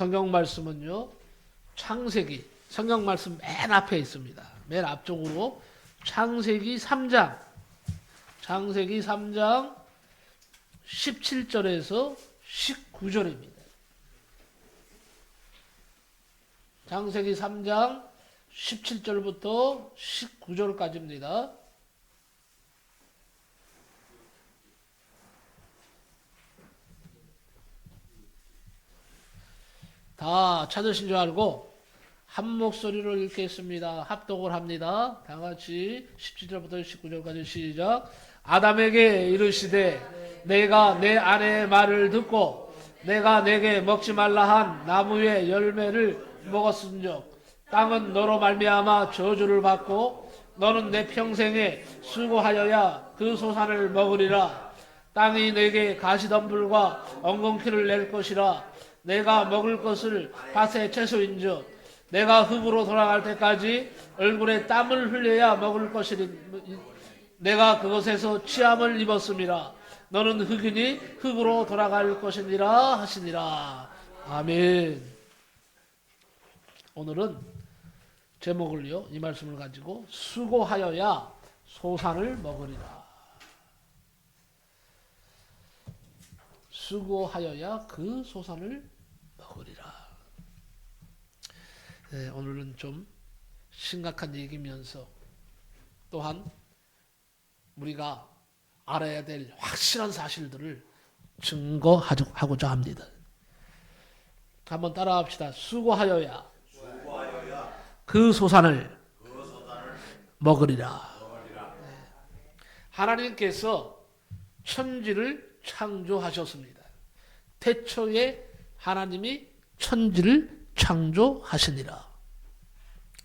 성경 말씀은요, 창세기, 성경 말씀 맨 앞에 있습니다. 맨 앞쪽으로 창세기 3장 17절에서 19절입니다. 창세기 3장 17절부터 19절까지입니다. 다 찾으신 줄 알고 한 목소리로 읽겠습니다. 합독을 합니다. 다 같이 17절부터 19절까지 시작. 아담에게 이르시되 내가 내 아내의 말을 듣고 내가 내게 먹지 말라 한 나무의 열매를 먹었은즉 땅은 너로 말미암아 저주를 받고 너는 내 평생에 수고하여야 그 소산을 먹으리라. 땅이 내게 가시덤불과 엉겅퀴를 낼 것이라. 내가 먹을 것을 밭의 채소인즉 내가 흙으로 돌아갈 때까지 얼굴에 땀을 흘려야 먹을 것이니 내가 그것에서 취함을 입었음이라. 너는 흙이니 흙으로 돌아갈 것이니라 하시니라. 아멘. 오늘은 제목을요, 이 말씀을 가지고 수고하여야 소산을 먹으리라. 수고하여야 그 소산을 먹으리라. 네, 오늘은 좀 심각한 얘기면서 또한 우리가 알아야 될 확실한 사실들을 증거하고자 합니다. 한번 따라합시다. 수고하여야 그 소산을 먹으리라. 네. 하나님께서 천지를 창조하셨습니다. 태초에 하나님이 천지를 창조하시니라.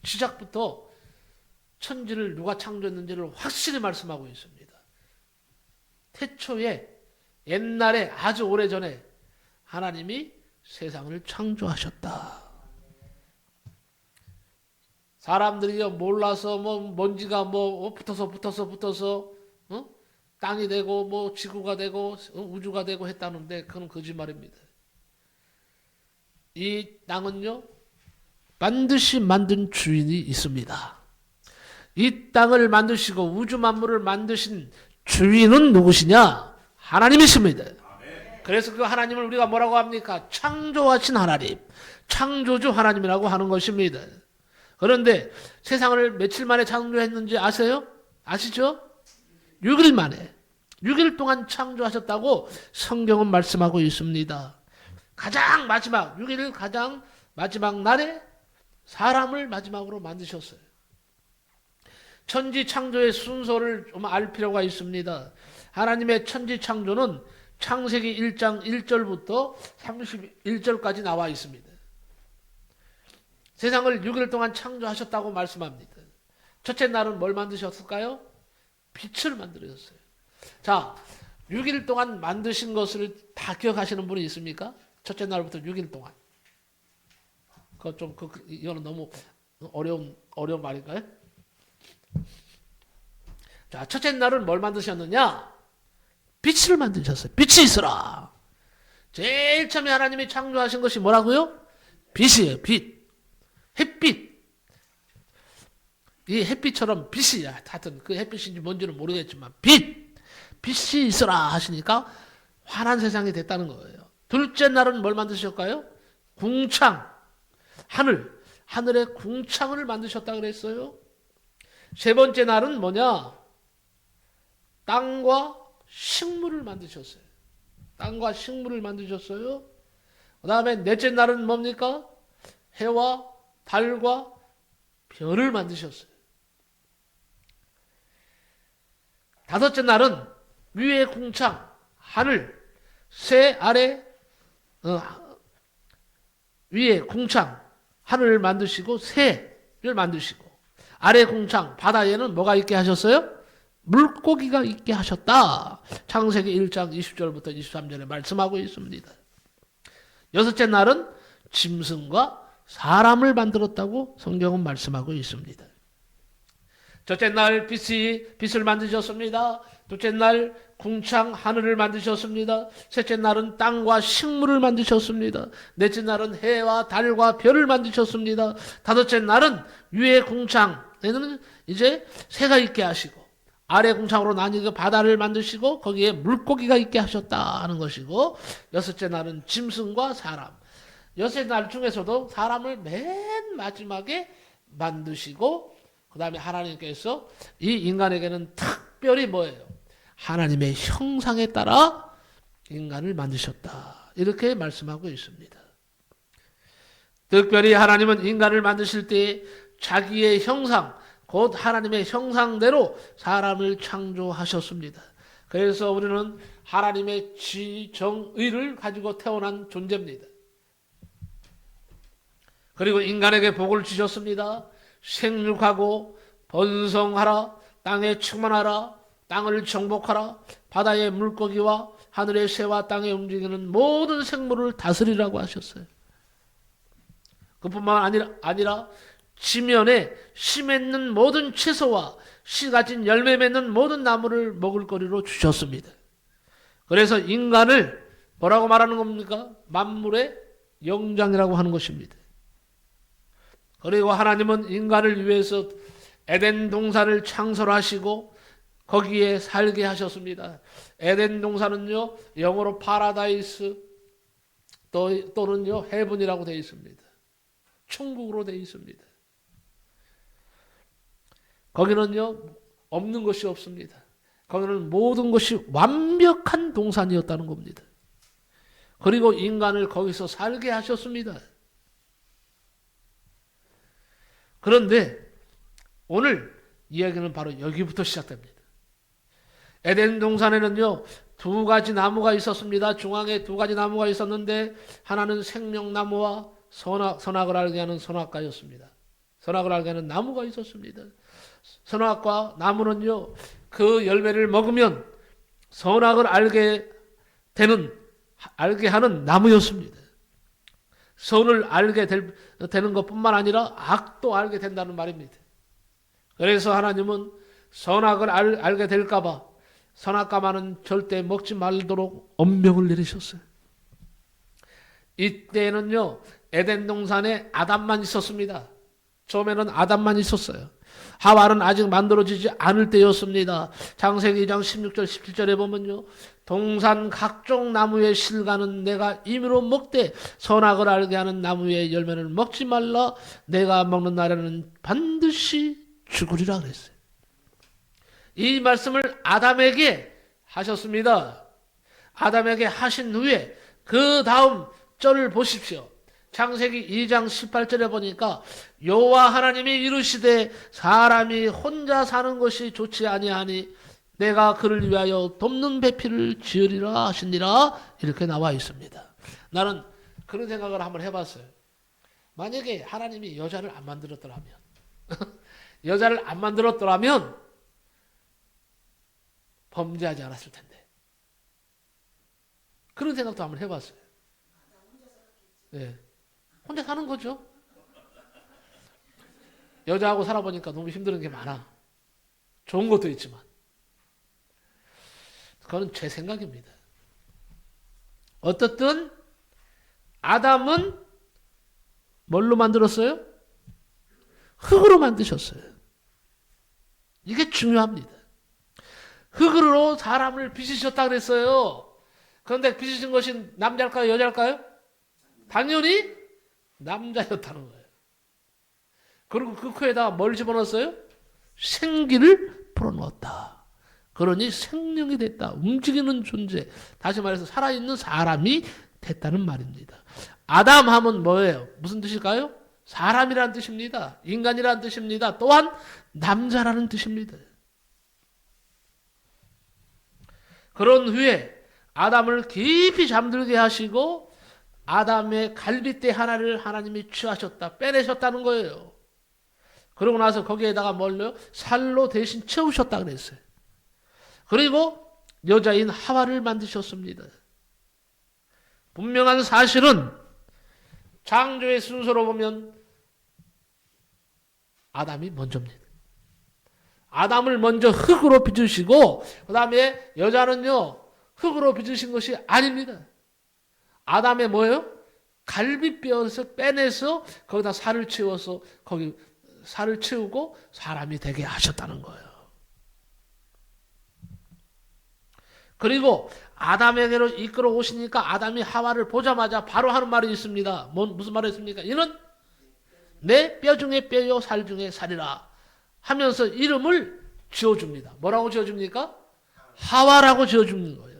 시작부터 천지를 누가 창조했는지를 확실히 말씀하고 있습니다. 태초에 옛날에 아주 오래전에 하나님이 세상을 창조하셨다. 사람들이 몰라서 먼지가 붙어서 땅이 되고 지구가 되고 우주가 되고 했다는데 그건 거짓말입니다. 이 땅은요, 반드시 만든 주인이 있습니다. 이 땅을 만드시고 우주 만물을 만드신 주인은 누구시냐? 하나님이십니다. 그래서 그 하나님을 우리가 뭐라고 합니까? 창조하신 하나님, 창조주 하나님이라고 하는 것입니다. 그런데 세상을 며칠 만에 창조했는지 아세요? 아시죠? 6일 만에 6일 동안 창조하셨다고 성경은 말씀하고 있습니다. 가장 마지막 6일 가장 마지막 날에 사람을 마지막으로 만드셨어요. 천지 창조의 순서를 좀 알 필요가 있습니다. 하나님의 천지 창조는 창세기 1장 1절부터 31절까지 나와 있습니다. 세상을 6일 동안 창조하셨다고 말씀합니다. 첫째 날은 뭘 만드셨을까요? 빛을 만들었어요. 자, 6일 동안 만드신 것을 다 기억하시는 분이 있습니까? 첫째 날부터 6일 동안. 이거는 너무 어려운 말인가요? 자, 첫째 날은 뭘 만드셨느냐? 빛을 만드셨어요. 빛이 있으라. 제일 처음에 하나님이 창조하신 것이 뭐라고요? 빛이에요. 빛. 햇빛. 이 햇빛처럼 빛이야. 하여튼 그 햇빛인지 뭔지는 모르겠지만 빛이 있으라 하시니까 환한 세상이 됐다는 거예요. 둘째 날은 뭘 만드셨을까요? 궁창. 하늘에 궁창을 만드셨다 그랬어요. 세 번째 날은 뭐냐? 땅과 식물을 만드셨어요. 땅과 식물을 만드셨어요. 그 다음에 넷째 날은 뭡니까? 해와 달과 별을 만드셨어요. 다섯째 날은 위에 궁창, 하늘, 새 아래 위에 궁창, 하늘을 만드시고 새를 만드시고 아래 궁창, 바다에는 뭐가 있게 하셨어요? 물고기가 있게 하셨다. 창세기 1장 20절부터 23절에 말씀하고 있습니다. 여섯째 날은 짐승과 사람을 만들었다고 성경은 말씀하고 있습니다. 첫째 날 빛을 만드셨습니다. 둘째 날 궁창 하늘을 만드셨습니다. 셋째 날은 땅과 식물을 만드셨습니다. 넷째 날은 해와 달과 별을 만드셨습니다. 다섯째 날은 위에 궁창에는 이제 새가 있게 하시고 아래 궁창으로 나뉘게 바다를 만드시고 거기에 물고기가 있게 하셨다 하는 것이고, 여섯째 날은 짐승과 사람. 여섯 날 중에서도 사람을 맨 마지막에 만드시고, 그 다음에 하나님께서 이 인간에게는 특별히 뭐예요? 하나님의 형상에 따라 인간을 만드셨다. 이렇게 말씀하고 있습니다. 특별히 하나님은 인간을 만드실 때 자기의 형상, 곧 하나님의 형상대로 사람을 창조하셨습니다. 그래서 우리는 하나님의 지정의를 가지고 태어난 존재입니다. 그리고 인간에게 복을 주셨습니다. 생육하고 번성하라, 땅에 충만하라, 땅을 정복하라, 바다의 물고기와 하늘의 새와 땅에 움직이는 모든 생물을 다스리라고 하셨어요. 그뿐만 아니라 지면에 씨 맺는 모든 채소와 씨 가진 열매 맺는 모든 나무를 먹을 거리로 주셨습니다. 그래서 인간을 뭐라고 말하는 겁니까? 만물의 영장이라고 하는 것입니다. 그리고 하나님은 인간을 위해서 에덴 동산을 창설하시고 거기에 살게 하셨습니다. 에덴 동산은요, 영어로 파라다이스 또는요 헤븐이라고 되어 있습니다. 천국으로 되어 있습니다. 거기는요 없는 것이 없습니다. 거기는 모든 것이 완벽한 동산이었다는 겁니다. 그리고 인간을 거기서 살게 하셨습니다. 그런데 오늘 이야기는 바로 여기부터 시작됩니다. 에덴 동산에는요 두 가지 나무가 있었습니다. 중앙에 두 가지 나무가 있었는데 하나는 생명나무와 선악을 알게 하는 선악과였습니다. 선악을 알게 하는 나무가 있었습니다. 선악과 나무는요 그 열매를 먹으면 선악을 알게 하는 나무였습니다. 선을 알게 되는 것뿐만 아니라 악도 알게 된다는 말입니다. 그래서 하나님은 선악을 알게 될까봐 선악과만은 절대 먹지 말도록 엄명을 내리셨어요. 이때는요 에덴 동산에 아담만 있었습니다. 처음에는 아담만 있었어요. 하와는 아직 만들어지지 않을 때였습니다. 창세기 2장 16절 17절에 보면요 동산 각종 나무의 실과는 내가 임의로 먹되 선악을 알게 하는 나무의 열매는 먹지 말라. 내가 먹는 날에는 반드시 죽으리라 그랬어요. 이 말씀을 아담에게 하셨습니다. 아담에게 하신 후에 그 다음 절을 보십시오. 창세기 2장 18절에 보니까 여호와 하나님이 이르시되 사람이 혼자 사는 것이 좋지 아니하니 내가 그를 위하여 돕는 배필을 지으리라 하시니라 이렇게 나와 있습니다. 나는 그런 생각을 한번 해봤어요. 만약에 하나님이 여자를 안 만들었더라면 범죄하지 않았을 텐데. 그런 생각도 한번 해봤어요. 네. 혼자 사는 거죠. 여자하고 살아보니까 너무 힘든 게 많아. 좋은 것도 있지만. 그건 제 생각입니다. 어떻든 아담은 뭘로 만들었어요? 흙으로 만드셨어요. 이게 중요합니다. 흙으로 사람을 빚으셨다 그랬어요. 그런데 빚으신 것이 남자일까요? 여자일까요? 당연히 남자였다는 거예요. 그리고 그 코에다가 뭘 집어넣었어요? 생기를 불어넣었다. 그러니 생명이 됐다. 움직이는 존재. 다시 말해서 살아있는 사람이 됐다는 말입니다. 아담 하면 뭐예요? 무슨 뜻일까요? 사람이라는 뜻입니다. 인간이라는 뜻입니다. 또한 남자라는 뜻입니다. 그런 후에 아담을 깊이 잠들게 하시고 아담의 갈빗대 하나를 하나님이 취하셨다. 빼내셨다는 거예요. 그러고 나서 거기에다가 뭘요? 살로 대신 채우셨다 그랬어요. 그리고 여자인 하와를 만드셨습니다. 분명한 사실은 창조의 순서로 보면 아담이 먼저입니다. 아담을 먼저 흙으로 빚으시고 그 다음에 여자는요 흙으로 빚으신 것이 아닙니다. 아담의 뭐예요? 갈비뼈에서 빼내서 거기다 살을 채워서 거기 살을 채우고 사람이 되게 하셨다는 거예요. 그리고 아담에게로 이끌어 오시니까 아담이 하와를 보자마자 바로 하는 말이 있습니다. 무슨 말이 있습니까? 이는 내 뼈 중에 뼈요 살 중에 살이라 하면서 이름을 지어줍니다. 뭐라고 지어줍니까? 하와라고 지어주는 거예요.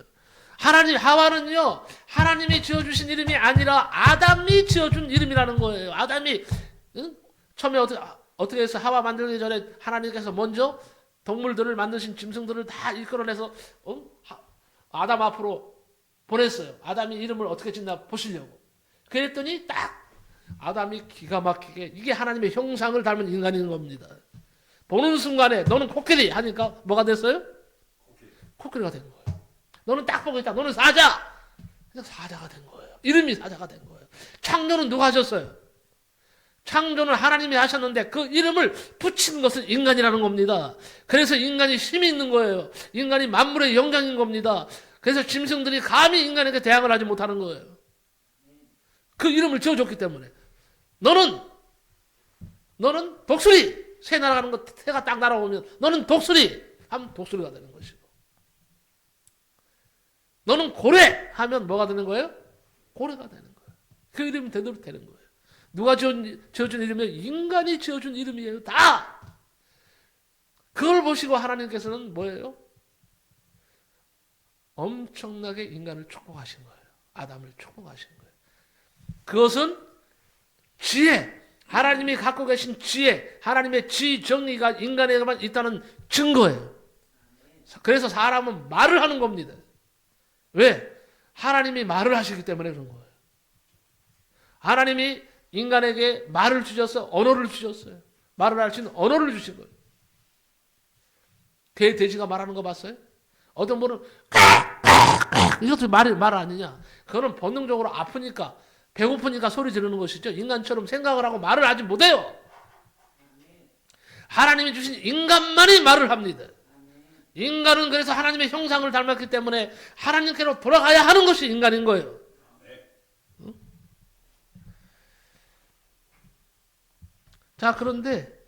하와는요 하나님이 지어주신 이름이 아니라 아담이 지어준 이름이라는 거예요. 아담이 처음에 어떻게 해서 하와 만들기 전에 하나님께서 먼저 동물들을 만드신 짐승들을 다 이끌어내서 아담 앞으로 보냈어요. 아담이 이름을 어떻게 짓나 보시려고. 그랬더니 딱 아담이 기가 막히게 이게 하나님의 형상을 닮은 인간인 겁니다. 보는 순간에 너는 코끼리 하니까 뭐가 됐어요? 코끼리가 된 거예요. 너는 딱 보고 있다. 너는 사자. 그냥 사자가 된 거예요. 이름이 사자가 된 거예요. 창조는 누가 하셨어요? 창조는 하나님이 하셨는데 그 이름을 붙인 것은 인간이라는 겁니다. 그래서 인간이 힘이 있는 거예요. 인간이 만물의 영장인 겁니다. 그래서 짐승들이 감히 인간에게 대항을 하지 못하는 거예요. 그 이름을 지어줬기 때문에. 너는 독수리. 새 날아가는 거 새가 딱 날아오면 너는 독수리 하면 독수리가 되는 것이고. 너는 고래 하면 뭐가 되는 거예요? 고래가 되는 거예요. 그 이름이 되도록 되는 거예요. 누가 지어준 이름이에요? 인간이 지어준 이름이에요. 다. 그걸 보시고 하나님께서는 뭐예요? 엄청나게 인간을 축복하신 거예요. 아담을 축복하신 거예요. 그것은 지혜, 하나님이 갖고 계신 지혜, 하나님의 지정의가 인간에게만 있다는 증거예요. 그래서 사람은 말을 하는 겁니다. 왜? 하나님이 말을 하시기 때문에 그런 거예요. 하나님이 인간에게 말을 주셔서 언어를 주셨어요. 말을 할 수 있는 언어를 주신 거예요. 개, 돼지가 말하는 거 봤어요? 어떤 분은 이것도 말 아니냐? 그거는 본능적으로 아프니까 배고프니까 소리 지르는 것이죠. 인간처럼 생각을 하고 말을 하지 못해요. 하나님이 주신 인간만이 말을 합니다. 인간은 그래서 하나님의 형상을 닮았기 때문에 하나님께로 돌아가야 하는 것이 인간인 거예요. 응? 자, 그런데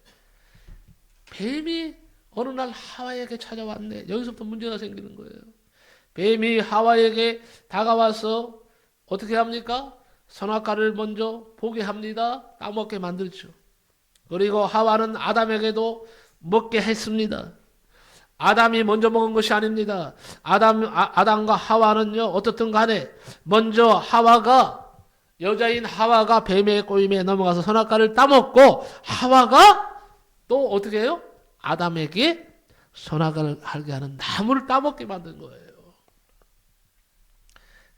뱀이 어느 날 하와에게 찾아왔네. 여기서부터 문제가 생기는 거예요. 뱀이 하와에게 다가와서 어떻게 합니까? 선악과를 먼저 보게 합니다. 따먹게 만들죠. 그리고 하와는 아담에게도 먹게 했습니다. 아담이 먼저 먹은 것이 아닙니다. 아담과 하와는요, 어떻든 간에 먼저 여자인 하와가 뱀의 꼬임에 넘어가서 선악과를 따먹고 하와가 또 어떻게 해요? 아담에게 선악을 알게 하는 나무를 따먹게 만든 거예요.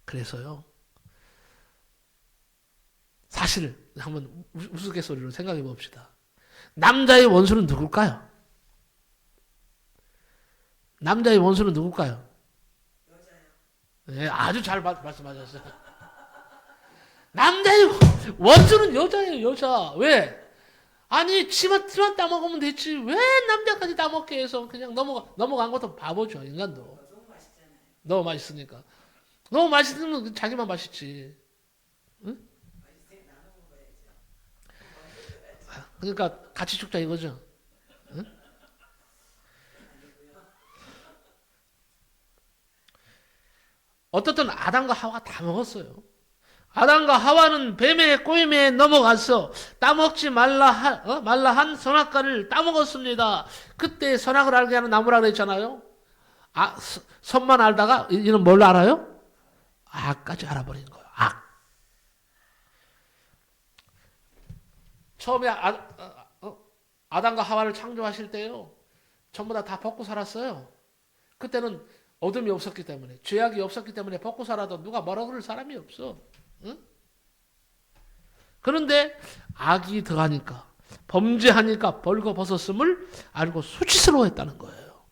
그래서요, 사실 한번 우스갯소리로 생각해 봅시다. 남자의 원수는 누굴까요? 남자의 원수는 누굴까요? 여자요. 네, 아주 잘 말씀하셨어요. 남자의 원수는 여자예요, 여자. 왜? 아니, 치마 따먹으면 됐지. 왜 남자까지 따먹게 해서 그냥 넘어간 것도 바보죠, 인간도. 너무 맛있잖아요. 너무 맛있으니까. 너무 맛있으면 자기만 맛있지. 응? 그러니까 같이 죽자 이거죠. 응? 어떻든 아담과 하와가 다 먹었어요. 아담과 하와는 뱀의 꼬임에 넘어가서 따먹지 말라 한 선악과를 따먹었습니다. 그때 선악을 알게 하는 나무라 그랬잖아요. 선만 알다가 이는 뭘 알아요? 악까지 알아버린 거예요. 악. 처음에 아담과 하와를 창조하실 때요, 전부 다 벗고 살았어요. 그때는 어둠이 없었기 때문에, 죄악이 없었기 때문에 벗고 살아도 누가 뭐라 그럴 사람이 없어. 응? 그런데 악이 더하니까, 범죄하니까 벌거벗었음을 알고 수치스러워했다는 거예요.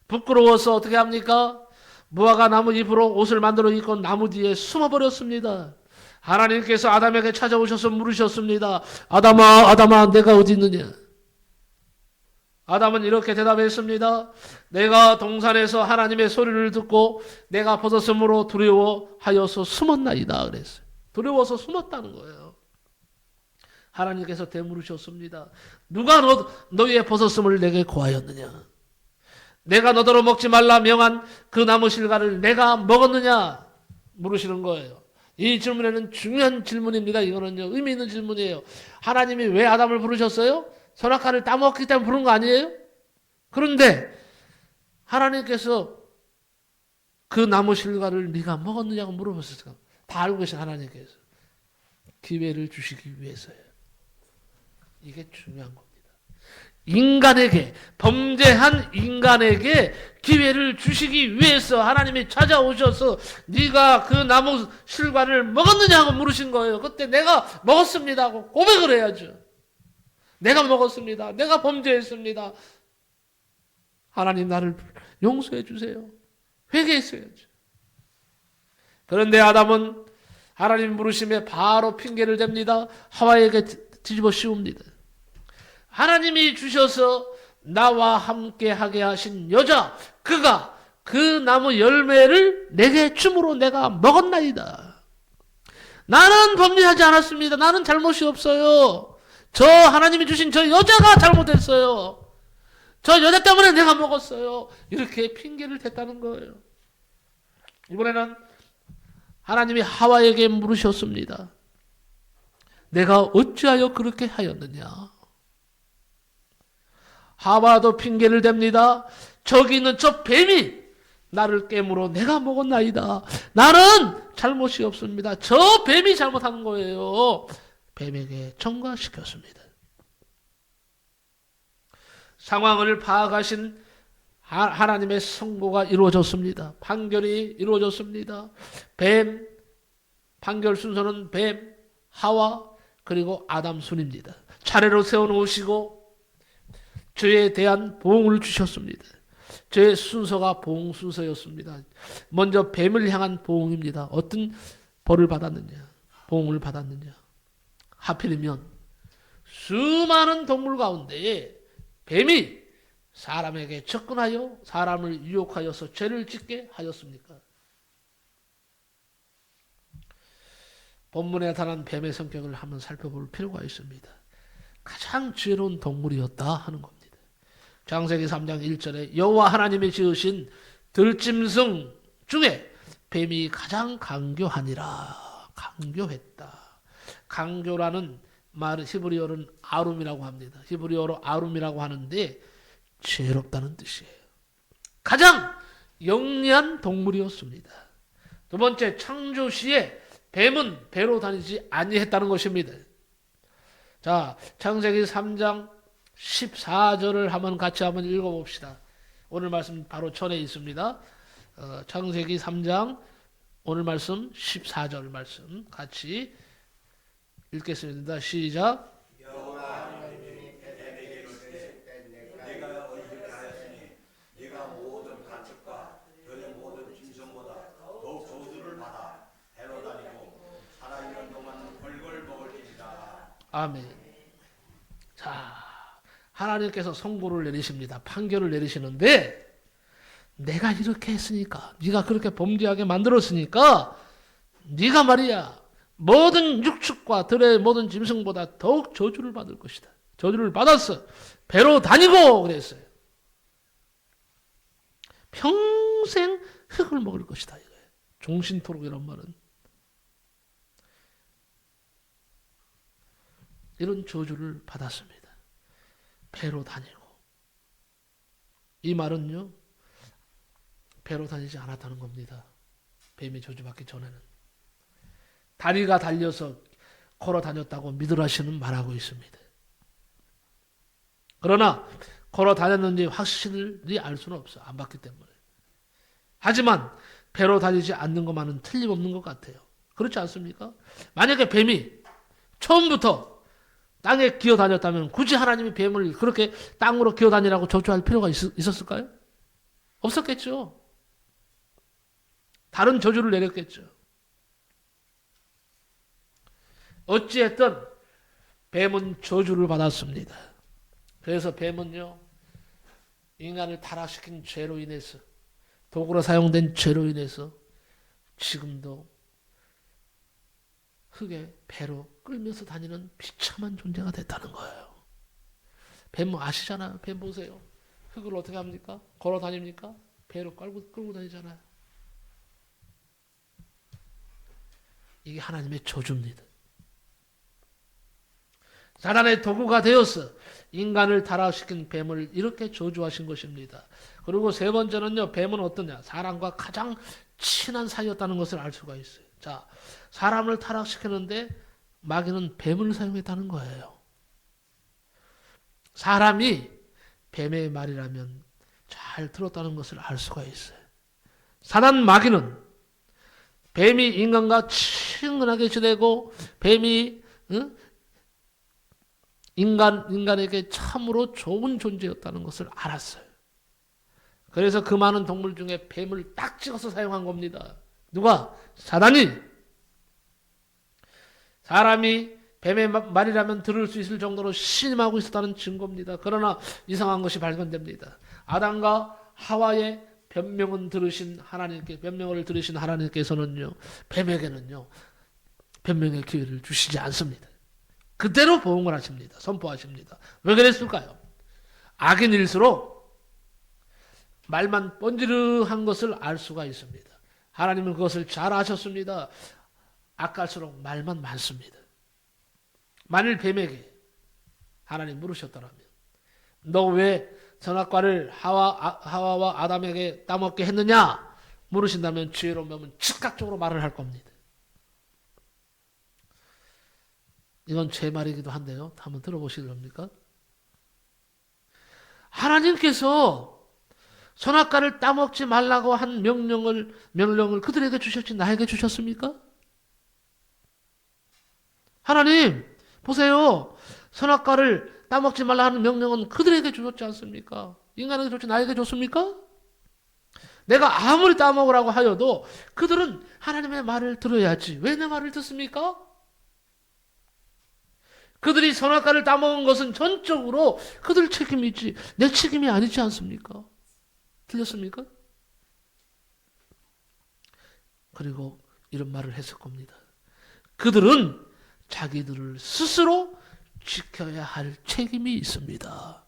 부끄러워서 어떻게 합니까? 무화과 나무 잎으로 옷을 만들어 입고 나무 뒤에 숨어버렸습니다. 하나님께서 아담에게 찾아오셔서 물으셨습니다. 아담아, 아담아, 내가 어디 있느냐? 아담은 이렇게 대답했습니다. 내가 동산에서 하나님의 소리를 듣고 내가 벗었으므로 두려워하여서 숨었나이다 그랬어요. 두려워서 숨었다는 거예요. 하나님께서 되물으셨습니다. 누가 너희의 벗었음을 내게 고하였느냐? 내가 너더러 먹지 말라 명한 그 나무 실과를 내가 먹었느냐? 물으시는 거예요. 이 질문에는 중요한 질문입니다. 이거는요, 의미 있는 질문이에요. 하나님이 왜 아담을 부르셨어요? 선악과를 따먹었기 때문에 부른 거 아니에요? 그런데 하나님께서 그 나무 실과를 네가 먹었느냐고 물어보셨어요. 다 알고 계신 하나님께서 기회를 주시기 위해서예요. 이게 중요한 겁니다. 인간에게, 범죄한 인간에게 기회를 주시기 위해서 하나님이 찾아오셔서 네가 그 나무 실과를 먹었느냐고 물으신 거예요. 그때 내가 먹었습니다 하고 고백을 해야죠. 내가 먹었습니다. 내가 범죄했습니다. 하나님 나를 용서해 주세요. 회개했어야죠. 그런데 아담은 하나님 부르심에 바로 핑계를 댑니다. 하와에게 뒤집어 씌웁니다. 하나님이 주셔서 나와 함께 하게 하신 여자, 그가 그 나무 열매를 내게 줌으로 내가 먹었나이다. 나는 범죄하지 않았습니다. 나는 잘못이 없어요. 저 하나님이 주신 저 여자가 잘못했어요. 저 여자 때문에 내가 먹었어요. 이렇게 핑계를 댔다는 거예요. 이번에는 하나님이 하와에게 물으셨습니다. 내가 어찌하여 그렇게 하였느냐? 하와도 핑계를 댑니다. 저기 있는 저 뱀이 나를 깨물어 내가 먹었나이다. 나는 잘못이 없습니다. 저 뱀이 잘못한 거예요. 뱀에게 청구시켰습니다. 상황을 파악하신 하나님의 선고가 이루어졌습니다. 판결이 이루어졌습니다. 뱀, 판결 순서는 뱀, 하와, 그리고 아담 순입니다. 차례로 세워놓으시고 죄에 대한 보응을 주셨습니다. 죄의 순서가 보응 순서였습니다. 먼저 뱀을 향한 보응입니다. 어떤 벌을 받았느냐, 보응을 받았느냐. 하필이면 수많은 동물 가운데 뱀이 사람에게 접근하여 사람을 유혹하여서 죄를 짓게 하였습니까? 본문에 나타난 뱀의 성격을 한번 살펴볼 필요가 있습니다. 가장 지혜로운 동물이었다 하는 겁니다. 창세기 3장 1절에 여호와 하나님이 지으신 들짐승 중에 뱀이 가장 강교하니라. 강교했다. 강교라는 말 히브리어는 아룸이라고 합니다. 히브리어로 아룸이라고 하는데 지혜롭다는 뜻이에요. 가장 영리한 동물이었습니다. 두 번째, 창조 시에 뱀은 배로 다니지 아니했다는 것입니다. 자, 창세기 3장 14절을 같이 한번 읽어봅시다. 오늘 말씀 바로 전에 있습니다. 창세기 3장 오늘 말씀 14절 말씀 같이 읽겠습니다. 시작. 아멘. 자, 하나님께서 선고를 내리십니다. 판결을 내리시는데 내가 이렇게 했으니까, 네가 그렇게 범죄하게 만들었으니까 네가 말이야 모든 육축과 들의 모든 짐승보다 더욱 저주를 받을 것이다. 저주를 받았어. 배로 다니고 그랬어요. 평생 흙을 먹을 것이다. 이거예요. 종신토록이란 말은 이런 저주를 받았습니다. 배로 다니고. 이 말은요, 배로 다니지 않았다는 겁니다. 뱀이 저주받기 전에는. 다리가 달려서 걸어 다녔다고 미드라시는 말하고 있습니다. 그러나 걸어 다녔는지 확실히 알 수는 없어. 안 봤기 때문에. 하지만 배로 다니지 않는 것만은 틀림없는 것 같아요. 그렇지 않습니까? 만약에 뱀이 처음부터 땅에 기어 다녔다면 굳이 하나님이 뱀을 그렇게 땅으로 기어 다니라고 저주할 필요가 있었을까요? 없었겠죠. 다른 저주를 내렸겠죠. 어찌했든 뱀은 저주를 받았습니다. 그래서 뱀은요, 인간을 타락시킨 죄로 인해서, 도구로 사용된 죄로 인해서 지금도 흙에 배로 끌면서 다니는 비참한 존재가 됐다는 거예요. 뱀 아시잖아요. 뱀 보세요. 흙을 어떻게 합니까? 걸어 다닙니까? 배로 끌고 다니잖아요. 이게 하나님의 저주입니다. 사단의 도구가 되어서 인간을 타락시킨 뱀을 이렇게 저주하신 것입니다. 그리고 세 번째는요, 뱀은 어떠냐? 사람과 가장 친한 사이였다는 것을 알 수가 있어요. 자, 사람을 타락시키는데 마귀는 뱀을 사용했다는 거예요. 사람이 뱀의 말이라면 잘 들었다는 것을 알 수가 있어요. 사단 마귀는 뱀이 인간과 친근하게 지내고 뱀이 인간에게 참으로 좋은 존재였다는 것을 알았어요. 그래서 그 많은 동물 중에 뱀을 딱 찍어서 사용한 겁니다. 누가? 사단이. 사람이 뱀의 말이라면 들을 수 있을 정도로 신임하고 있었다는 증거입니다. 그러나 이상한 것이 발견됩니다. 아담과 하와의 변명을 들으신 하나님께서는요, 뱀에게는요, 변명의 기회를 주시지 않습니다. 그대로 보응을 하십니다. 선포하십니다. 왜 그랬을까요? 악인일수록 말만 번지르한 것을 알 수가 있습니다. 하나님은 그것을 잘 아셨습니다. 악갈수록 말만 많습니다. 만일 뱀에게 하나님 물으셨더라면 너 왜 선악과를 하와와 아담에게 따먹게 했느냐 물으신다면 지혜로운 뱀은 즉각적으로 말을 할 겁니다. 이건 제 말이기도 한데요. 한번 들어보시렵니까? 하나님께서 선악과를 따먹지 말라고 한 명령을 그들에게 주셨지 나에게 주셨습니까? 하나님 보세요. 선악과를 따먹지 말라 하는 명령은 그들에게 주셨지 않습니까? 인간에게 줬지 나에게 줬습니까? 내가 아무리 따먹으라고 하여도 그들은 하나님의 말을 들어야지. 왜 내 말을 듣습니까? 그들이 선악과를 따먹은 것은 전적으로 그들 책임이지 내 책임이 아니지 않습니까? 들렸습니까? 그리고 이런 말을 했을 겁니다. 그들은 자기들을 스스로 지켜야 할 책임이 있습니다.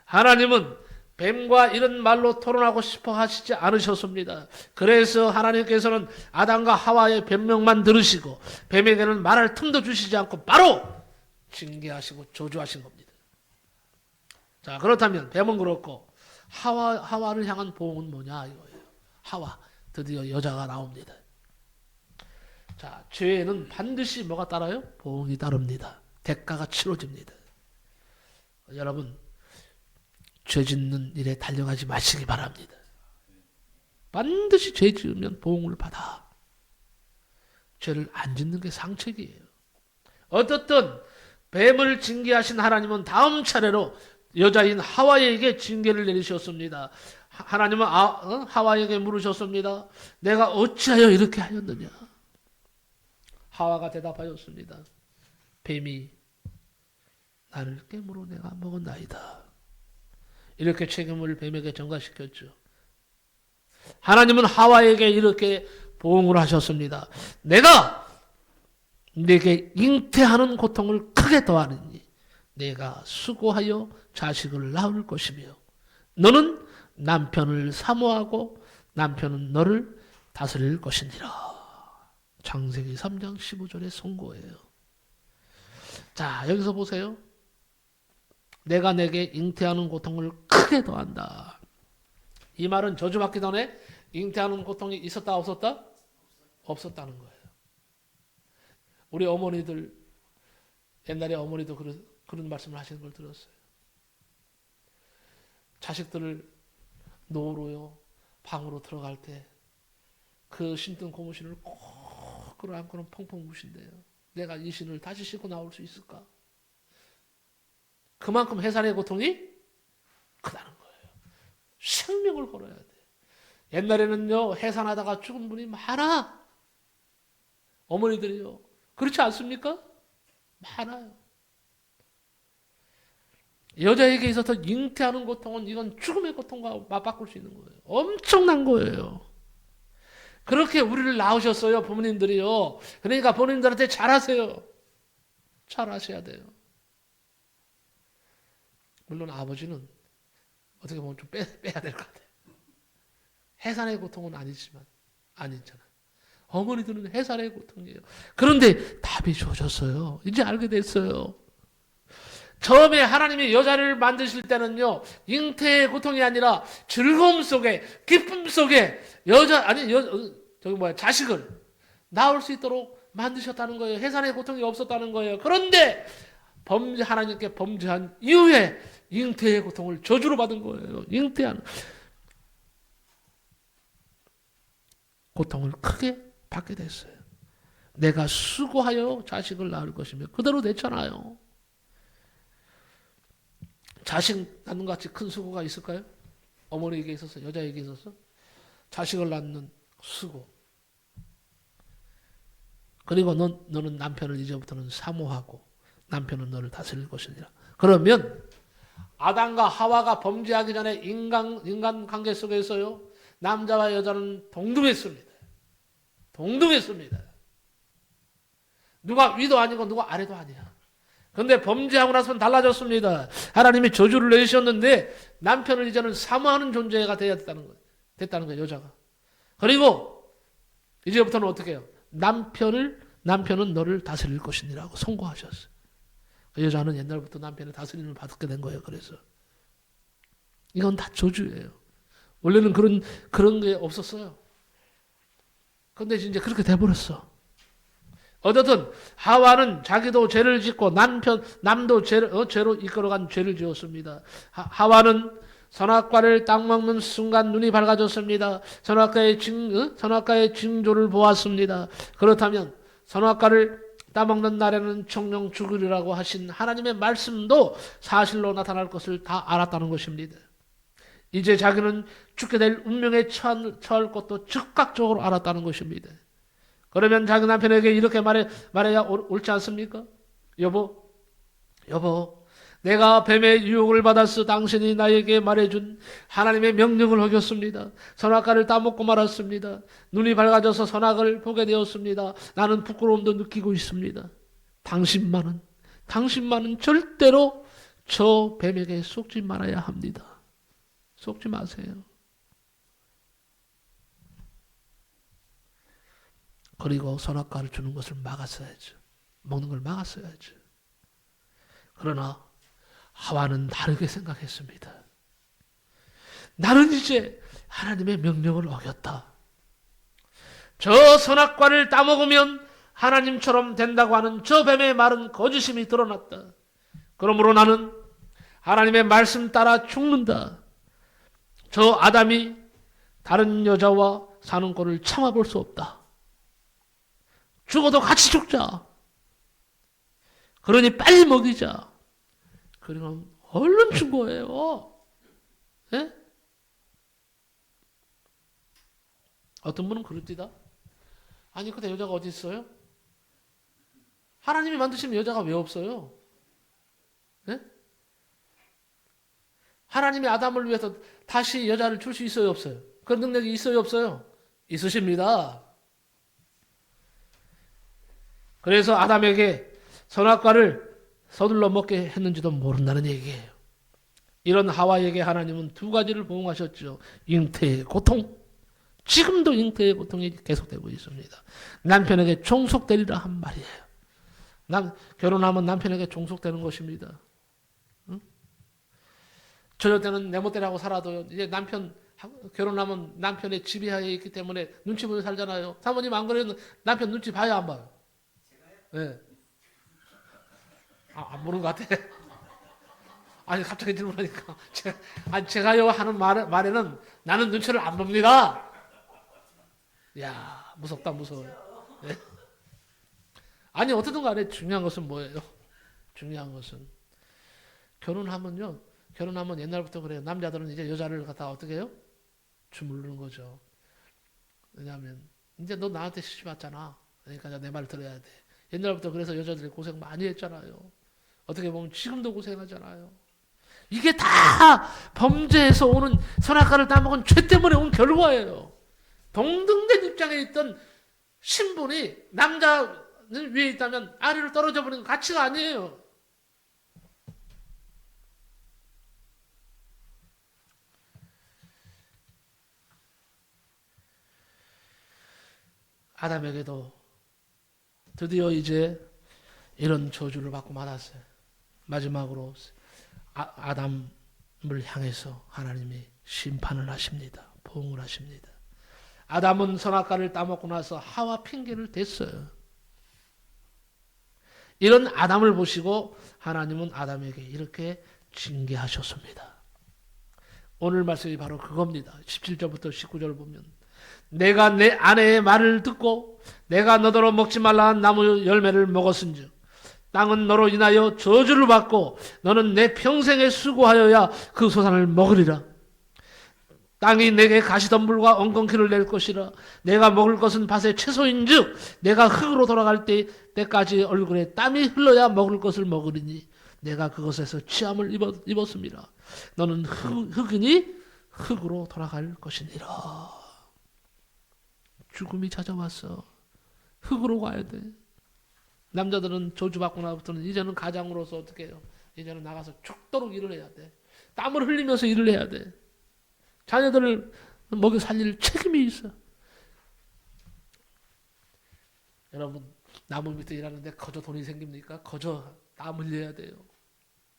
하나님은 뱀과 이런 말로 토론하고 싶어 하시지 않으셨습니다. 그래서 하나님께서는 아담과 하와의 변명만 들으시고 뱀에게는 말할 틈도 주시지 않고 바로 징계하시고 저주하신 겁니다. 자, 그렇다면 뱀은 그렇고 하와를 향한 보응은 뭐냐 이거예요. 하와, 드디어 여자가 나옵니다. 자, 죄에는 반드시 뭐가 따라요? 보응이 따릅니다. 대가가 치러집니다. 여러분, 죄 짓는 일에 달려가지 마시기 바랍니다. 반드시 죄 지으면 보응을 받아. 죄를 안 짓는 게 상책이에요. 어떻든 뱀을 징계하신 하나님은 다음 차례로 여자인 하와에게 징계를 내리셨습니다. 하나님은 하와에게 물으셨습니다. 내가 어찌하여 이렇게 하였느냐? 하와가 대답하였습니다. 뱀이 나를 깨물어 내가 먹었나이다. 이렇게 책임을 뱀에게 전가시켰죠. 하나님은 하와에게 이렇게 보응을 하셨습니다. 내가 네게 잉태하는 고통을 크게 더하느니 내가 수고하여 자식을 낳을 것이며 너는 남편을 사모하고 남편은 너를 다스릴 것이니라. 창세기 3장 15절의 선고예요. 자, 여기서 보세요. 내가 내게 잉태하는 고통을 크게 더한다. 이 말은 저주받기 전에 잉태하는 고통이 있었다 없었다? 없었다는 거예요. 우리 어머니들 옛날에 어머니도 그런 말씀을 하시는 걸 들었어요. 자식들을 노로요 방으로 들어갈 때 그 신던 고무신을 꼭 끌어안고는 펑펑 우신대요. 내가 이 신을 다시 신고 나올 수 있을까? 그만큼 해산의 고통이 크다는 거예요. 생명을 걸어야 돼. 옛날에는요 해산하다가 죽은 분이 많아. 어머니들이요. 그렇지 않습니까? 많아요. 여자에게 있어서 잉태하는 고통은 이건 죽음의 고통과 맞바꿀 수 있는 거예요. 엄청난 거예요. 그렇게 우리를 낳으셨어요, 부모님들이요. 그러니까 본인들한테 잘하세요. 잘하셔야 돼요. 물론 아버지는 어떻게 보면 좀 빼야 될 것 같아요. 해산의 고통은 아니잖아. 어머니들은 해산의 고통이에요. 그런데 답이 주어졌어요. 이제 알게 됐어요. 처음에 하나님이 여자를 만드실 때는요, 잉태의 고통이 아니라 즐거움 속에, 기쁨 속에 자식을 낳을 수 있도록 만드셨다는 거예요. 해산의 고통이 없었다는 거예요. 그런데 하나님께 범죄한 이후에 잉태의 고통을 저주로 받은 거예요. 잉태한 고통을 크게 받게 됐어요. 내가 수고하여 자식을 낳을 것이며 그대로 됐잖아요. 자식 낳는 것 같이 큰 수고가 있을까요? 어머니에게 있어서, 여자에게 있어서 자식을 낳는 수고. 그리고 너는 남편을 이제부터는 사모하고 남편은 너를 다스릴 것이니라. 그러면 아담과 하와가 범죄하기 전에 인간 관계 속에서요, 남자와 여자는 동등했습니다. 동등했습니다. 누가 위도 아니고 누가 아래도 아니야. 그런데 범죄하고 나서는 달라졌습니다. 하나님이 저주를 내주셨는데 남편을 이제는 사모하는 존재가 돼야 됐다는 거예요, 여자가. 그리고 이제부터는 어떻게 해요? 남편은 너를 다스릴 것이니라고 선고하셨어요. 그 여자는 옛날부터 남편의 다스림을 받게 된 거예요. 그래서 이건 다 저주예요. 원래는 그런 게 없었어요. 근데 이제 그렇게 돼버렸어. 어쨌든 하와는 자기도 죄를 짓고 남도 죄로 이끌어간 죄를 지었습니다. 하와는 선악과를 딱 먹는 순간 눈이 밝아졌습니다. 선악과의 징조를 보았습니다. 그렇다면 선악과를 따먹는 날에는 정령 죽으리라고 하신 하나님의 말씀도 사실로 나타날 것을 다 알았다는 것입니다. 이제 자기는 죽게 될 운명에 처할 것도 즉각적으로 알았다는 것입니다. 그러면 자기 남편에게 이렇게 말해야 옳지 않습니까? 여보, 내가 뱀의 유혹을 받았어. 당신이 나에게 말해준 하나님의 명령을 어겼습니다. 선악과를 따먹고 말았습니다. 눈이 밝아져서 선악을 보게 되었습니다. 나는 부끄러움도 느끼고 있습니다. 당신만은 절대로 저 뱀에게 속지 말아야 합니다. 속지 마세요. 그리고 선악과를 주는 것을 막았어야죠. 먹는 걸 막았어야죠. 그러나 하와는 다르게 생각했습니다. 나는 이제 하나님의 명령을 어겼다. 저 선악과를 따먹으면 하나님처럼 된다고 하는 저 뱀의 말은 거짓임이 드러났다. 그러므로 나는 하나님의 말씀 따라 죽는다. 저 아담이 다른 여자와 사는 꼴을 참아볼 수 없다. 죽어도 같이 죽자. 그러니 빨리 먹이자. 그리고 얼른 준 거예요. 예? 어떤 분은 그럽디다. 아니 근데 여자가 어디 있어요? 하나님이 만드시면 여자가 왜 없어요? 예? 하나님이 아담을 위해서 다시 여자를 줄 수 있어요, 없어요? 그런 능력이 있어요, 없어요? 있으십니다. 그래서 아담에게 선악과를 서둘러 먹게 했는지도 모른다는 얘기예요. 이런 하와에게 하나님은 두 가지를 보응하셨죠. 잉태의 고통. 지금도 잉태의 고통이 계속되고 있습니다. 남편에게 종속되리라 한 말이에요. 결혼하면 남편에게 종속되는 것입니다. 응? 저녁 때는 내 멋대로 하고 살아도 이제 결혼하면 남편의 지배하에 있기 때문에 눈치 보며 살잖아요. 사모님 안 그래도 남편 눈치 봐요, 안 봐요? 네. 안 보는 것 같아. 아니 갑자기 질문하니까 제가요 하는 말에는 나는 눈치를 안 봅니다. 야 무섭다 무서워. 네. 아니 어떻든 간에 중요한 것은 뭐예요? 중요한 것은 결혼하면 옛날부터 그래요. 남자들은 이제 여자를 갖다 어떻게 해요? 주물르는 거죠. 왜냐하면 이제 너 나한테 시집 왔잖아. 그러니까 내 말 들어야 돼. 옛날부터 그래서 여자들이 고생 많이 했잖아요. 어떻게 보면 지금도 고생하잖아요. 이게 다 범죄에서 오는 선악과를 따먹은 죄 때문에 온 결과예요. 동등된 입장에 있던 신분이 남자는 위에 있다면 아래로 떨어져 버리는 가치가 아니에요. 아담에게도 드디어 이제 이런 저주를 받고 말았어요. 마지막으로 아담을 향해서 하나님이 심판을 하십니다. 보응을 하십니다. 아담은 선악과를 따먹고 나서 하와 핑계를 댔어요. 이런 아담을 보시고 하나님은 아담에게 이렇게 징계하셨습니다. 오늘 말씀이 바로 그겁니다. 17절부터 19절 보면 내가 내 아내의 말을 듣고 내가 너더러 먹지 말라 한 나무 열매를 먹었은즉 땅은 너로 인하여 저주를 받고 너는 내 평생에 수고하여야 그 소산을 먹으리라. 땅이 내게 가시덤불과 엉겅퀴를 낼 것이라. 내가 먹을 것은 밭의 채소인즉 내가 흙으로 돌아갈 때까지 얼굴에 땀이 흘러야 먹을 것을 먹으리니 내가 그것에서 취함을 입었습니다. 너는 흙이니 흙으로 돌아갈 것이니라. 죽음이 찾아왔어. 흙으로 가야 돼. 남자들은 저주받고 나부터는 이제는 가장으로서 어떻게 해요? 이제는 나가서 죽도록 일을 해야 돼. 땀을 흘리면서 일을 해야 돼. 자녀들을 먹여 살릴 책임이 있어. 여러분 나무 밑에 일하는데 거저 돈이 생깁니까? 거저 땀 흘려야 돼요.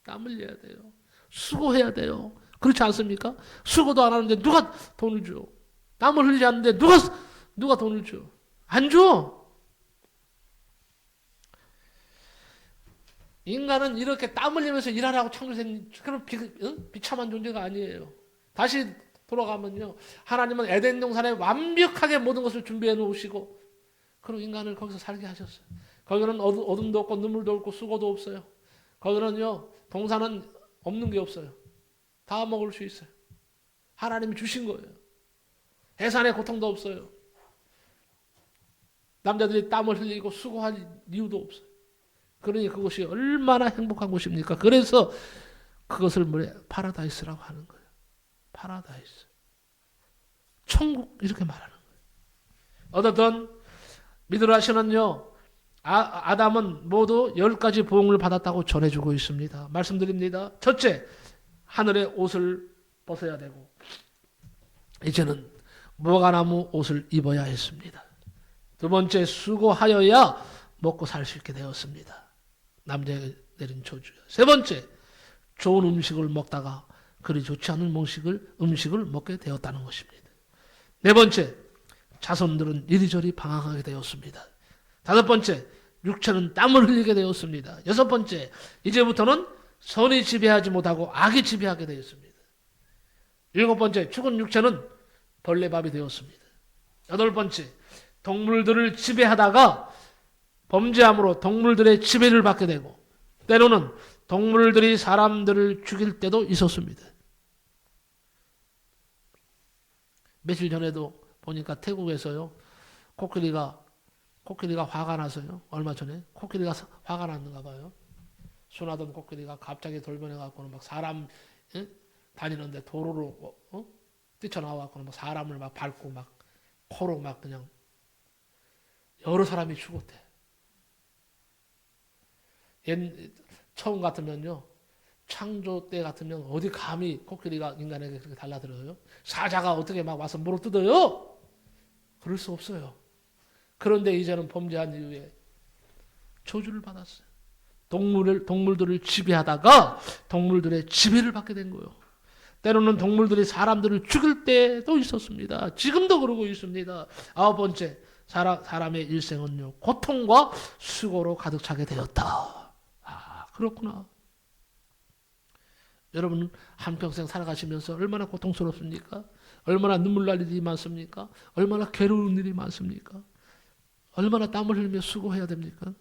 땀 흘려야 돼요. 수고해야 돼요. 그렇지 않습니까? 수고도 안 하는데 누가 돈을 줘? 땀을 흘리지 않는데 누가 돈을 줘? 안 줘. 인간은 이렇게 땀 흘리면서 일하라고 창조된 그런 비참한 존재가 아니에요. 다시 돌아가면요. 하나님은 에덴 동산에 완벽하게 모든 것을 준비해 놓으시고 그리고 인간을 거기서 살게 하셨어요. 거기는 어둠도 없고 눈물도 없고 수고도 없어요. 거기는요. 동산은 없는 게 없어요. 다 먹을 수 있어요. 하나님이 주신 거예요. 해산의 고통도 없어요. 남자들이 땀을 흘리고 수고할 이유도 없어요. 그러니 그것이 얼마나 행복한 곳입니까? 그래서 그것을 파라다이스라고 하는 거예요. 파라다이스. 천국 이렇게 말하는 거예요. 어떻든 미드라시는요. 아담은 모두 10가지 보응을 받았다고 전해주고 있습니다. 말씀드립니다. 첫째, 하늘의 옷을 벗어야 되고 이제는 무화과나무 옷을 입어야 했습니다. 두 번째, 수고하여야 먹고 살 수 있게 되었습니다. 남자에게 내린 저주요. 세 번째, 좋은 음식을 먹다가 그리 좋지 않은 음식을 먹게 되었다는 것입니다. 네 번째, 자손들은 이리저리 방황하게 되었습니다. 다섯 번째, 육체는 땀을 흘리게 되었습니다. 여섯 번째, 이제부터는 선이 지배하지 못하고 악이 지배하게 되었습니다. 일곱 번째, 죽은 육체는 벌레밥이 되었습니다. 여덟 번째, 동물들을 지배하다가 범죄함으로 동물들의 지배를 받게 되고 때로는 동물들이 사람들을 죽일 때도 있었습니다. 며칠 전에도 보니까 태국에서요. 코끼리가 화가 나서요. 얼마 전에 코끼리가 화가 났는가 봐요. 순하던 코끼리가 갑자기 돌변해 갖고는 막 사람 다니는데 도로로 뛰쳐나와 갖고는 막 사람을 막 밟고 막 코로 막 그냥 여러 사람이 죽었대. 처음 같으면요. 창조 때 같으면 어디 감히 코끼리가 인간에게 그렇게 달라들어요? 사자가 어떻게 막 와서 물어 뜯어요? 그럴 수 없어요. 그런데 이제는 범죄한 이후에 저주를 받았어요. 동물들을 지배하다가 동물들의 지배를 받게 된 거예요. 때로는 동물들이 사람들을 죽일 때도 있었습니다. 지금도 그러고 있습니다. 아홉 번째, 사람의 일생은요, 고통과 수고로 가득 차게 되었다. 그렇구나. 여러분 한평생 살아가시면서 얼마나 고통스럽습니까? 얼마나 눈물 날 일이 많습니까? 얼마나 괴로운 일이 많습니까? 얼마나 땀을 흘리며 수고해야 됩니까?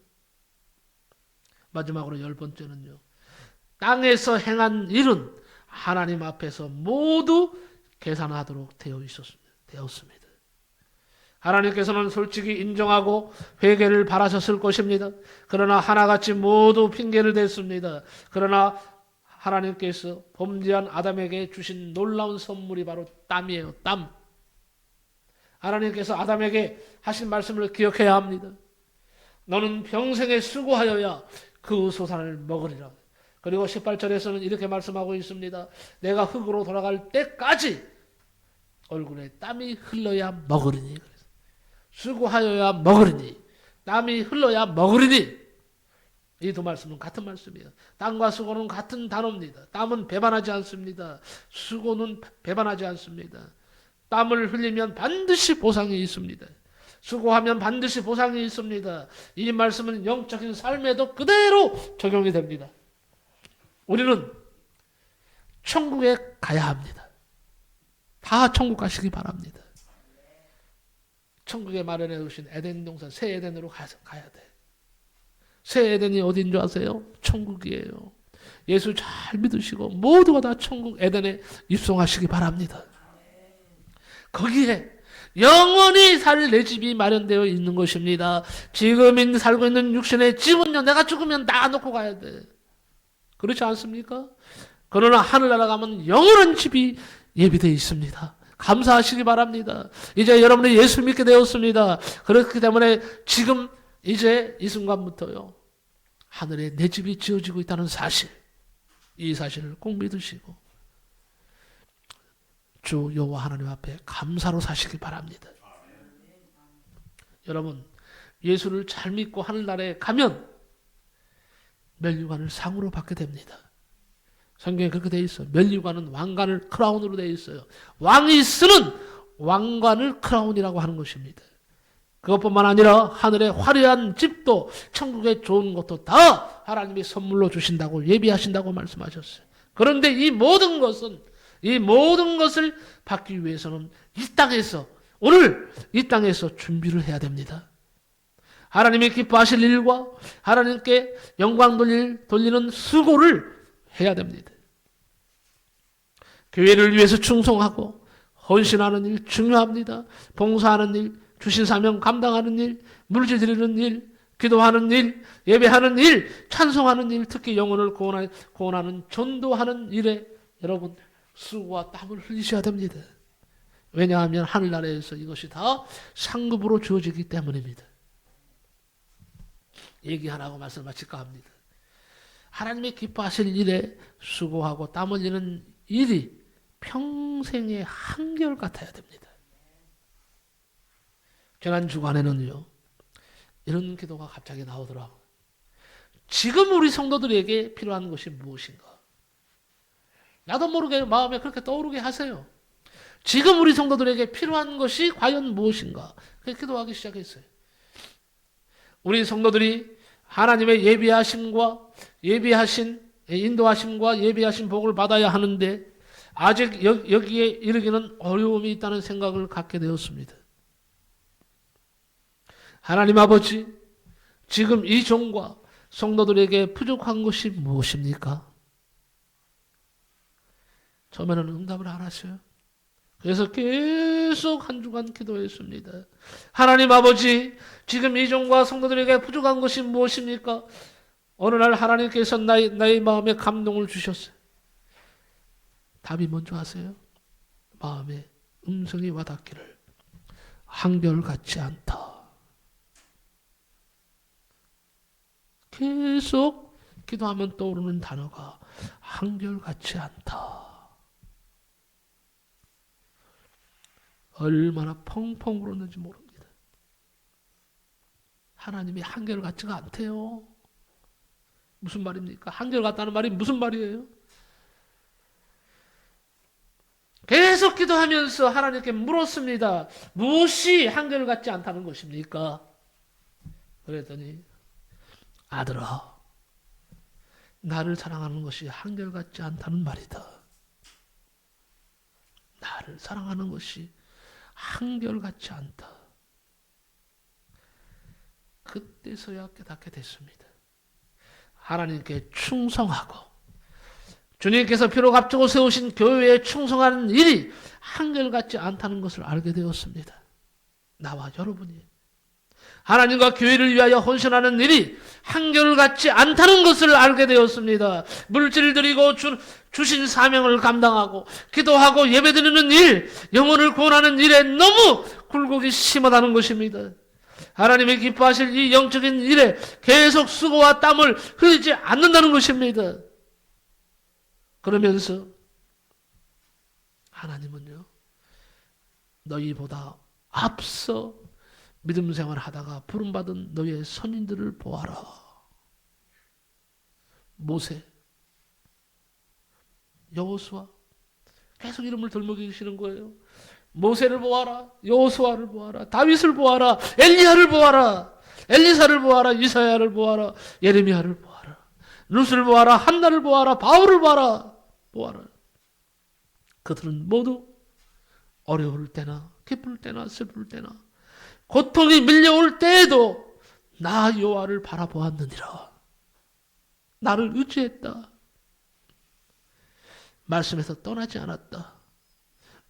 마지막으로 10번째는요. 땅에서 행한 일은 하나님 앞에서 모두 계산하도록 되었습니다. 하나님께서는 솔직히 인정하고 회개를 바라셨을 것입니다. 그러나 하나같이 모두 핑계를 댔습니다. 그러나 하나님께서 범죄한 아담에게 주신 놀라운 선물이 바로 땀이에요. 땀. 하나님께서 아담에게 하신 말씀을 기억해야 합니다. 너는 평생에 수고하여야 그 소산을 먹으리라. 그리고 18절에서는 이렇게 말씀하고 있습니다. 내가 흙으로 돌아갈 때까지 얼굴에 땀이 흘러야 먹으리니. 수고하여야 먹으리니. 땀이 흘러야 먹으리니. 이 두 말씀은 같은 말씀이에요. 땀과 수고는 같은 단어입니다. 땀은 배반하지 않습니다. 수고는 배반하지 않습니다. 땀을 흘리면 반드시 보상이 있습니다. 수고하면 반드시 보상이 있습니다. 이 말씀은 영적인 삶에도 그대로 적용이 됩니다. 우리는 천국에 가야 합니다. 다 천국 가시기 바랍니다. 천국에 마련해 주신 에덴 동산, 새 에덴으로 가야 돼. 새 에덴이 어딘 줄 아세요? 천국이에요. 예수 잘 믿으시고 모두가 다 천국 에덴에 입성하시기 바랍니다. 거기에 영원히 살 내 집이 마련되어 있는 것입니다. 지금 살고 있는 육신의 집은요, 내가 죽으면 다 놓고 가야 돼. 그렇지 않습니까? 그러나 하늘나라 가면 영원한 집이 예비되어 있습니다. 감사하시기 바랍니다. 이제 여러분이 예수 믿게 되었습니다. 그렇기 때문에 지금 이제 이 순간부터요, 하늘에 내 집이 지어지고 있다는 사실, 이 사실을 꼭 믿으시고 주 여호와 하나님 앞에 감사로 사시기 바랍니다. 여러분, 예수를 잘 믿고 하늘나라에 가면 멸류관을 상으로 받게 됩니다. 성경에 그렇게 되어 있어요. 멸류관은 왕관을 크라운으로 되어 있어요. 왕이 쓰는 왕관을 크라운이라고 하는 것입니다. 그것뿐만 아니라 하늘의 화려한 집도 천국의 좋은 것도 다 하나님이 선물로 주신다고 예비하신다고 말씀하셨어요. 그런데 이 모든 것을 받기 위해서는 이 땅에서, 오늘 이 땅에서 준비를 해야 됩니다. 하나님이 기뻐하실 일과 하나님께 영광 돌리는 수고를 해야 됩니다. 교회를 위해서 충성하고 헌신하는 일 중요합니다. 봉사하는 일, 주신 사명 감당하는 일, 물질 드리는 일, 기도하는 일, 예배하는 일, 찬송하는 일, 특히 영혼을 구원하는 전도하는 일에 여러분 수고와 땀을 흘리셔야 됩니다. 왜냐하면 하늘나라에서 이것이 다 상급으로 주어지기 때문입니다. 얘기 하나 하고 말씀 마칠까 합니다. 하나님의 기뻐하실 일에 수고하고 땀 흘리는 일이 평생의 한결 같아야 됩니다. 지난 주간에는요, 이런 기도가 갑자기 나오더라고요. 지금 우리 성도들에게 필요한 것이 무엇인가? 나도 모르게 마음에 그렇게 떠오르게 하세요. 지금 우리 성도들에게 필요한 것이 과연 무엇인가? 그렇게 기도하기 시작했어요. 우리 성도들이 하나님의 인도하심과 예비하신 복을 받아야 하는데 아직 여기에 이르기는 어려움이 있다는 생각을 갖게 되었습니다. 하나님 아버지, 지금 이 종과 성도들에게 부족한 것이 무엇입니까? 처음에는 응답을 안 하셔요. 그래서 계속 한 주간 기도했습니다. 하나님 아버지, 지금 이 종과 성도들에게 부족한 것이 무엇입니까? 어느 날 하나님께서 나의 마음에 감동을 주셨어요. 답이 뭔지 아세요? 마음에 음성이 와닿기를 한결같지 않다. 계속 기도하면 떠오르는 단어가 한결같지 않다. 얼마나 펑펑 울었는지 모릅니다. 하나님이 한결같지가 않대요. 무슨 말입니까? 한결같다는 말이 무슨 말이에요? 계속 기도하면서 하나님께 물었습니다. 무엇이 한결같지 않다는 것입니까? 그랬더니 아들아, 나를 사랑하는 것이 한결같지 않다는 말이다. 나를 사랑하는 것이 한결같지 않다. 그때서야 깨닫게 됐습니다. 하나님께 충성하고 주님께서 피로 값주고 세우신 교회에 충성하는 일이 한결같지 않다는 것을 알게 되었습니다. 나와 여러분이 하나님과 교회를 위하여 헌신하는 일이 한결같지 않다는 것을 알게 되었습니다. 물질을 드리고 주신 사명을 감당하고 기도하고 예배드리는 일, 영혼을 구원하는 일에 너무 굴곡이 심하다는 것입니다. 하나님이 기뻐하실 이 영적인 일에 계속 수고와 땀을 흘리지 않는다는 것입니다. 그러면서 하나님은요, 너희보다 앞서 믿음 생활을 하다가 부름받은 너희의 선인들을 보아라. 모세, 여호수아, 계속 이름을 들먹이시는 거예요. 모세를 보아라, 여호수아를 보아라, 다윗을 보아라, 엘리야를 보아라, 엘리사를 보아라, 이사야를 보아라, 예레미야를 보아라, 룻을 보아라, 한나를 보아라, 바울을 보아라. 그들은 모두 어려울 때나 기쁠 때나 슬플 때나 고통이 밀려올 때에도 나 여호와를 바라보았느니라. 나를 의지했다. 말씀에서 떠나지 않았다.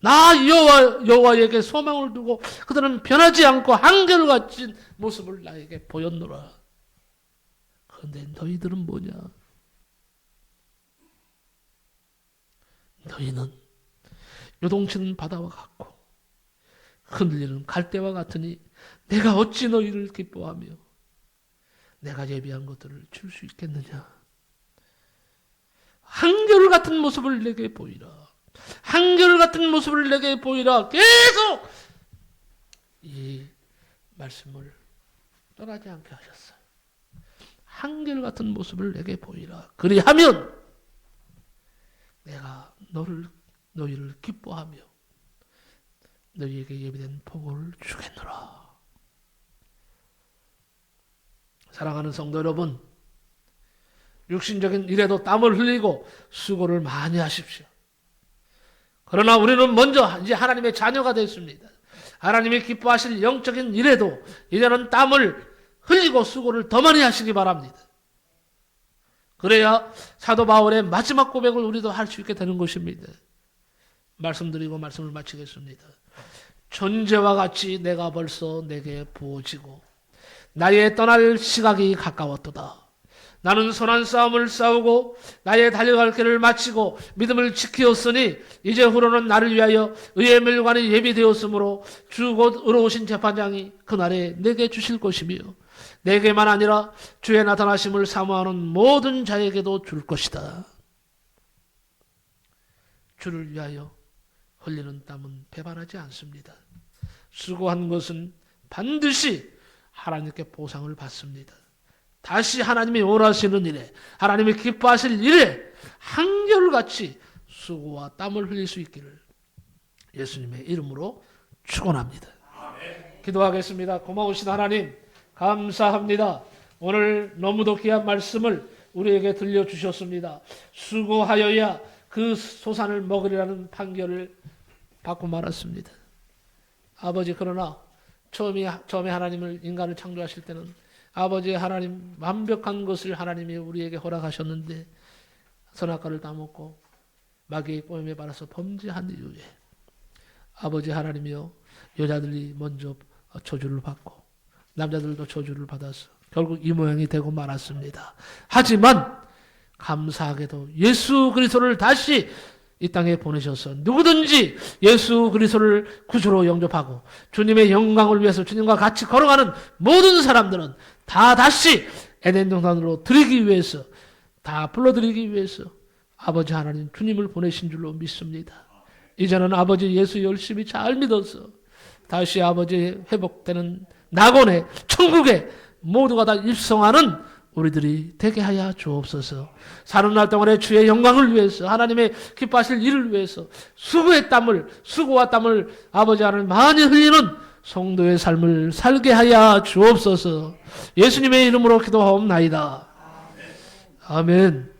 나 여호와에게 소망을 두고 그들은 변하지 않고 한결같은 모습을 나에게 보였노라. 그런데 너희들은 뭐냐? 너희는 요동치는 바다와 같고 흔들리는 갈대와 같으니 내가 어찌 너희를 기뻐하며 내가 예비한 것들을 줄 수 있겠느냐? 한결같은 모습을 내게 보이라. 한결같은 모습을 내게 보이라. 계속 이 말씀을 떠나지 않게 하셨어요. 한결같은 모습을 내게 보이라. 그리하면 내가 너희를 기뻐하며 너희에게 예비된 복을 주겠노라. 사랑하는 성도 여러분, 육신적인 일에도 땀을 흘리고 수고를 많이 하십시오. 그러나 우리는 먼저 이제 하나님의 자녀가 됐습니다. 하나님이 기뻐하실 영적인 일에도 이제는 땀을 흘리고 수고를 더 많이 하시기 바랍니다. 그래야 사도 바울의 마지막 고백을 우리도 할 수 있게 되는 것입니다. 말씀드리고 말씀을 마치겠습니다. 존재와 같이 내가 벌써 내게 부어지고 나의 떠날 시각이 가까웠도다. 나는 선한 싸움을 싸우고 나의 달려갈 길을 마치고 믿음을 지키었으니 이제후로는 나를 위하여 의의 멸관이 예비되었으므로 주 곧 의로우신 재판장이 그날에 내게 주실 것이며 내게만 아니라 주의 나타나심을 사모하는 모든 자에게도 줄 것이다. 주를 위하여 흘리는 땀은 배반하지 않습니다. 수고한 것은 반드시 하나님께 보상을 받습니다. 다시 하나님이 원하시는 일에, 하나님이 기뻐하실 일에 한결같이 수고와 땀을 흘릴 수 있기를 예수님의 이름으로 축원합니다. 기도하겠습니다. 고마우신 하나님 감사합니다. 오늘 너무도 귀한 말씀을 우리에게 들려주셨습니다. 수고하여야 그 소산을 먹으리라는 판결을 받고 말았습니다. 아버지, 그러나 처음에 하나님을 인간을 창조하실 때는 아버지 하나님 완벽한 것을 하나님이 우리에게 허락하셨는데 선악과를 따먹고 마귀의 꼬임에 받아서 범죄한 이후에 아버지 하나님이여 여자들이 먼저 저주를 받고 남자들도 저주를 받아서 결국 이 모양이 되고 말았습니다. 하지만 감사하게도 예수 그리스도를 다시 이 땅에 보내셔서 누구든지 예수 그리스도를 구주로 영접하고 주님의 영광을 위해서 주님과 같이 걸어가는 모든 사람들은 다 다시 에덴 동산으로 드리기 위해서, 다 불러드리기 위해서 아버지 하나님 주님을 보내신 줄로 믿습니다. 이제는 아버지 예수 열심히 잘 믿어서 다시 아버지 회복되는 낙원에 천국에 모두가 다 입성하는 우리들이 되게 하여 주옵소서. 사는 날 동안에 주의 영광을 위해서, 하나님의 기뻐하실 일을 위해서 수고와 땀을 아버지 하나님 많이 흘리는 성도의 삶을 살게 하여 주옵소서. 예수님의 이름으로 기도하옵나이다. 아멘.